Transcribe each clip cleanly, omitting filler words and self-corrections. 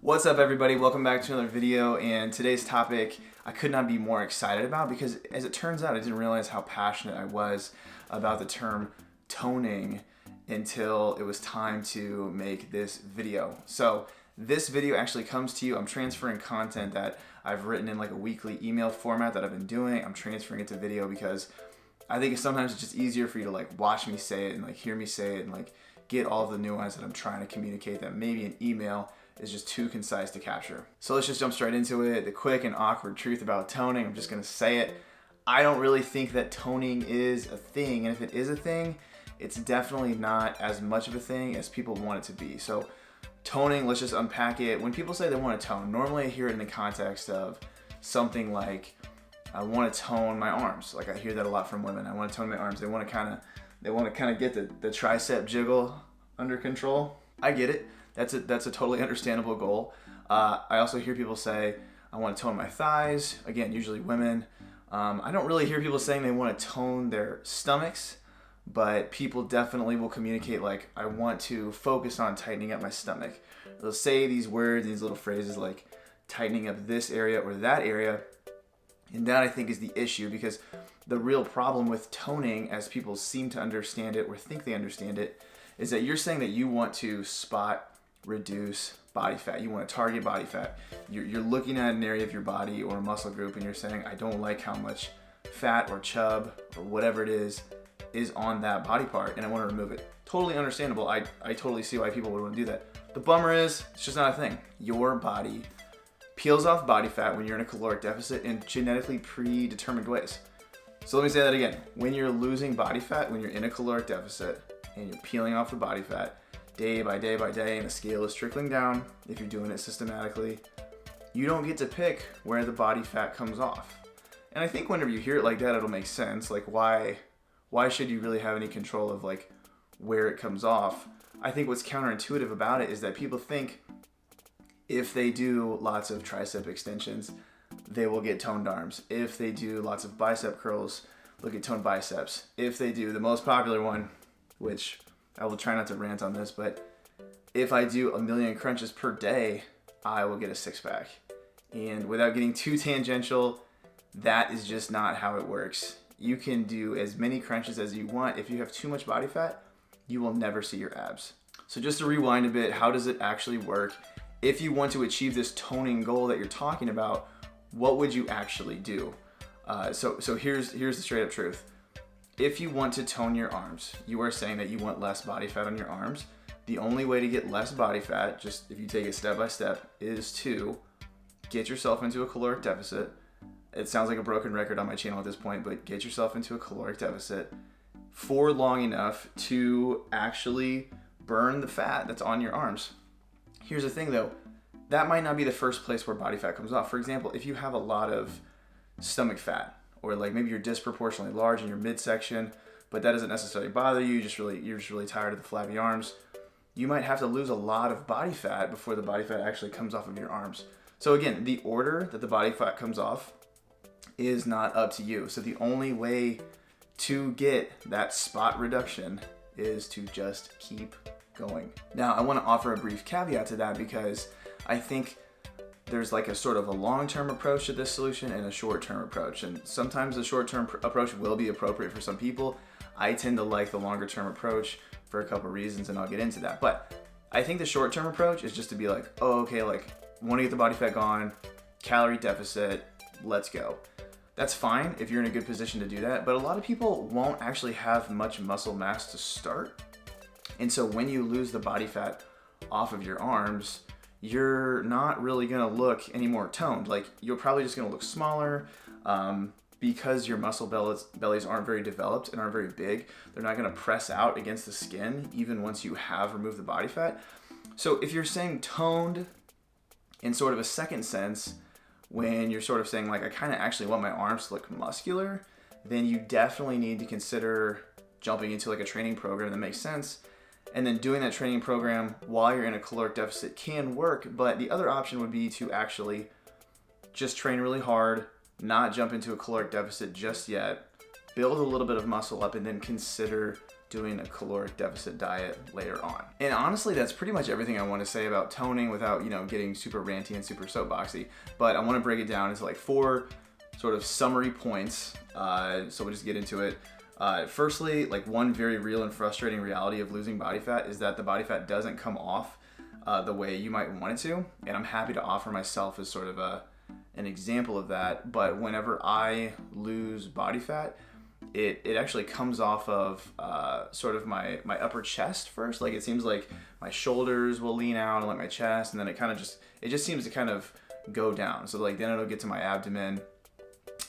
What's up, everybody? Welcome back to another video, and today's topic I could not be more excited about because, as it turns out, I didn't realize how passionate I was about the term toning until it was time to make this video. So this video actually comes to you. I'm transferring content that I've written in like a weekly email format that I've been doing. I'm transferring it to video because I think sometimes it's just easier for you to like watch me say it and like hear me say it and like get all of the nuance that I'm trying to communicate that maybe an email is just too concise to capture. So let's just jump straight into it. The quick and awkward truth about toning, I'm just gonna say it. I don't really think that toning is a thing, and if it is a thing, it's definitely not as much of a thing as people want it to be. So toning, let's just unpack it. When people say they want to tone, normally I hear it in the context of something like, I want to tone my arms. Like I hear that a lot from women. I want to tone my arms. They want to kind of get the tricep jiggle under control. I get it. That's a totally understandable goal. I also hear people say, I want to tone my thighs. Again, usually women. I don't really hear people saying they want to tone their stomachs, but people definitely will communicate like, I want to focus on tightening up my stomach. They'll say these words, these little phrases like tightening up this area or that area. And that I think is the issue, because the real problem with toning, as people seem to understand it or think they understand it, is that you're saying that you want to spot reduce body fat. You want to target body fat. You're looking at an area of your body or a muscle group and you're saying, I don't like how much fat or chub or whatever it is on that body part and I want to remove it. Totally understandable. I totally see why people would want to do that. The bummer is, it's just not a thing. Your body peels off body fat when you're in a caloric deficit in genetically predetermined ways. So let me say that again. When you're losing body fat, when you're in a caloric deficit and you're peeling off the body fat, day by day by day, and the scale is trickling down, if you're doing it systematically, you don't get to pick where the body fat comes off. And I think whenever you hear it like that, it'll make sense. Like why should you really have any control of like where it comes off? I think what's counterintuitive about it is that people think if they do lots of tricep extensions, they will get toned arms. If they do lots of bicep curls, they'll get toned biceps. If they do the most popular one, which I will try not to rant on this, but if I do 1,000,000 crunches per day, I will get a six pack. And without getting too tangential, that is just not how it works. You can do as many crunches as you want. If you have too much body fat, you will never see your abs. So just to rewind a bit, how does it actually work? If you want to achieve this toning goal that you're talking about, what would you actually do? So here's the straight up truth. If you want to tone your arms, you are saying that you want less body fat on your arms. The only way to get less body fat, just if you take it step by step, is to get yourself into a caloric deficit. It sounds like a broken record on my channel at this point, but get yourself into a caloric deficit for long enough to actually burn the fat that's on your arms. Here's the thing though, that might not be the first place where body fat comes off. For example, if you have a lot of stomach fat, or like maybe you're disproportionately large in your midsection, but that doesn't necessarily bother you, you're just really tired of the flabby arms, you might have to lose a lot of body fat before the body fat actually comes off of your arms. So again, the order that the body fat comes off is not up to you. So the only way to get that spot reduction is to just keep going. Now, I want to offer a brief caveat to that because I think there's like a sort of a long-term approach to this solution and a short-term approach. And sometimes the short-term approach will be appropriate for some people. I tend to like the longer-term approach for a couple of reasons, and I'll get into that. But I think the short-term approach is just to be like, oh, okay, like want to get the body fat gone, calorie deficit, let's go. That's fine if you're in a good position to do that, but a lot of people won't actually have much muscle mass to start. And so when you lose the body fat off of your arms, you're not really gonna look any more toned. Like you're probably just gonna look smaller because your muscle bellies aren't very developed and aren't very big. They're not gonna press out against the skin even once you have removed the body fat. So if you're saying toned in sort of a second sense, when you're sort of saying like, I kind of actually want my arms to look muscular, then you definitely need to consider jumping into like a training program that makes sense. And then doing that training program while you're in a caloric deficit can work, but the other option would be to actually just train really hard, not jump into a caloric deficit just yet, build a little bit of muscle up, and then consider doing a caloric deficit diet later on. And honestly, that's pretty much everything I want to say about toning without, getting super ranty and super soapboxy. But I want to break it down into like 4 sort of summary points. So we'll just get into it. Firstly, like one very real and frustrating reality of losing body fat is that the body fat doesn't come off the way you might want it to. And I'm happy to offer myself as sort of an example of that. But whenever I lose body fat, it actually comes off of sort of my upper chest first. Like it seems like my shoulders will lean out and like my chest, and then it just seems to kind of go down. So like then it'll get to my abdomen,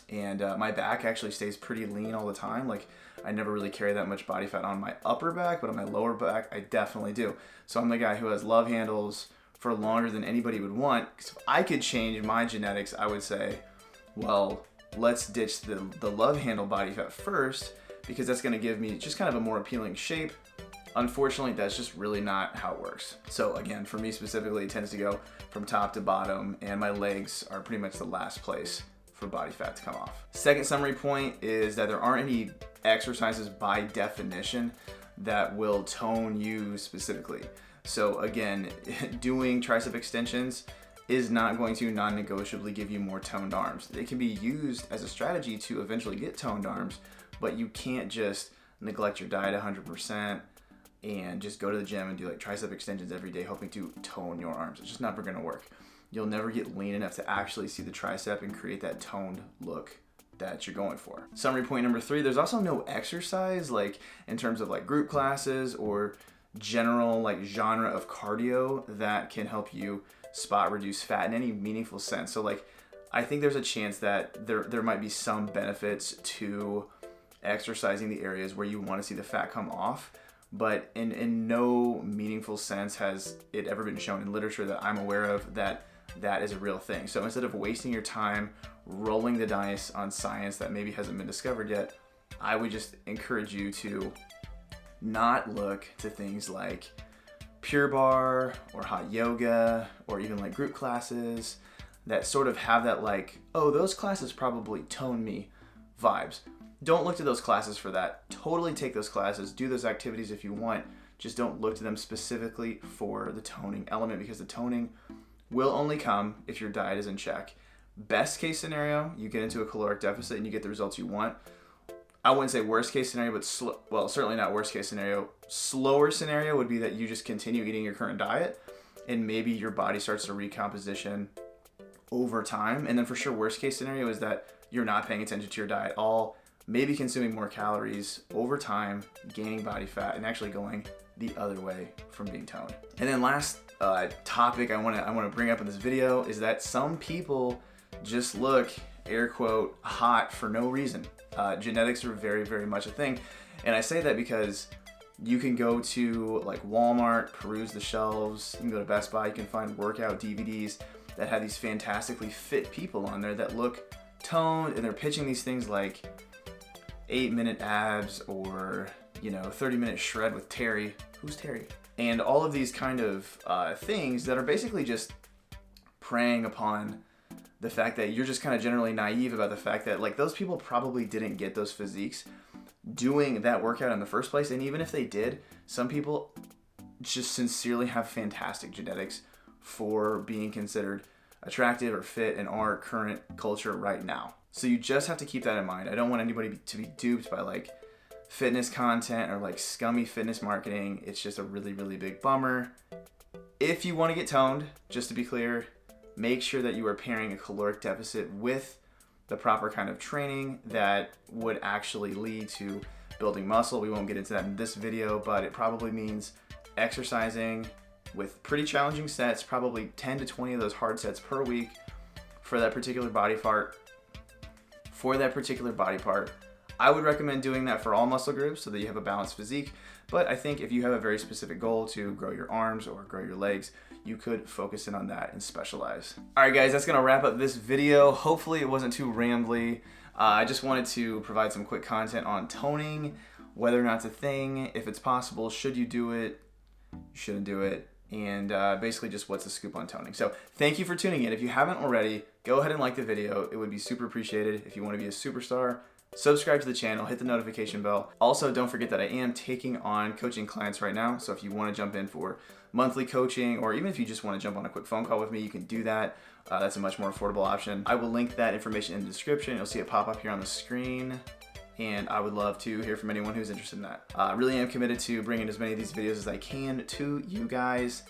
and my back actually stays pretty lean all the time. Like I never really carry that much body fat on my upper back, but on my lower back I definitely do. So I'm the guy who has love handles for longer than anybody would want. Because if I could change my genetics, I would say, well, let's ditch the love handle body fat first, because that's going to give me just kind of a more appealing shape. Unfortunately, that's just really not how it works. So again, for me specifically, it tends to go from top to bottom, and my legs are pretty much the last place for body fat to come off. Second summary point is that there aren't any exercises by definition that will tone you specifically. So again, doing tricep extensions is not going to non-negotiably give you more toned arms. They can be used as a strategy to eventually get toned arms, but you can't just neglect your diet 100% and just go to the gym and do like tricep extensions every day hoping to tone your arms. It's just never gonna work. You'll never get lean enough to actually see the tricep and create that toned look that you're going for. Summary point number 3, there's also no exercise like in terms of like group classes or general like genre of cardio that can help you spot reduce fat in any meaningful sense. So like I think there's a chance that there might be some benefits to exercising the areas where you want to see the fat come off, but in no meaningful sense has it ever been shown in literature that I'm aware of that is a real thing. So instead of wasting your time rolling the dice on science that maybe hasn't been discovered yet, I would just encourage you to not look to things like Pure Barre or hot yoga or even like group classes that sort of have that like, oh, those classes probably tone me vibes. Don't look to those classes for that. Totally take those classes, do those activities if you want. Just don't look to them specifically for the toning element, because the toning will only come if your diet is in check. Best case scenario, you get into a caloric deficit and you get the results you want. I wouldn't say worst case scenario, but well, certainly not worst case scenario. Slower scenario would be that you just continue eating your current diet and maybe your body starts to recomposition over time. And then for sure, worst case scenario is that you're not paying attention to your diet at all, maybe consuming more calories over time, gaining body fat, and actually going the other way from being toned. And then last topic I want to bring up in this video is that some people just look, air quote, hot for no reason. Genetics are very, very much a thing. And I say that because you can go to like Walmart, peruse the shelves, you can go to Best Buy, you can find workout DVDs that have these fantastically fit people on there that look toned, and they're pitching these things like 8-minute abs or 30-minute shred with Terry. Who's Terry? And all of these kind of things that are basically just preying upon the fact that you're just kind of generally naive about the fact that like those people probably didn't get those physiques doing that workout in the first place. And even if they did, some people just sincerely have fantastic genetics for being considered attractive or fit in our current culture right now. So you just have to keep that in mind. I don't want anybody to be duped by like fitness content or like scummy fitness marketing. It's just a really, really big bummer. If you want to get toned, just to be clear, make sure that you are pairing a caloric deficit with the proper kind of training that would actually lead to building muscle. We won't get into that in this video, but it probably means exercising with pretty challenging sets, probably 10 to 20 of those hard sets per week for that particular body part. I would recommend doing that for all muscle groups so that you have a balanced physique. But I think if you have a very specific goal to grow your arms or grow your legs, you could focus in on that and specialize. All right, guys, that's gonna wrap up this video. Hopefully it wasn't too rambly. I just wanted to provide some quick content on toning, whether or not it's a thing, if it's possible, should you do it, you shouldn't do it, and basically just what's the scoop on toning. So thank you for tuning in. If you haven't already, go ahead and like the video. It would be super appreciated. If you wanna be a superstar, subscribe to the channel, hit the notification bell. Also, don't forget that I am taking on coaching clients right now. So if you want to jump in for monthly coaching, or even if you just want to jump on a quick phone call with me, you can do that. That's a much more affordable option. I will link that information in the description. You'll see it pop up here on the screen. And I would love to hear from anyone who's interested in that. I really am committed to bringing as many of these videos as I can to you guys.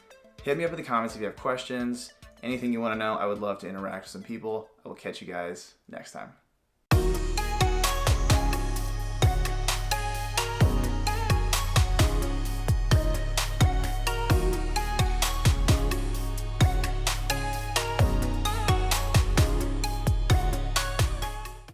Hit me up in the comments if you have questions, anything you want to know. I would love to interact with some people. I will catch you guys next time.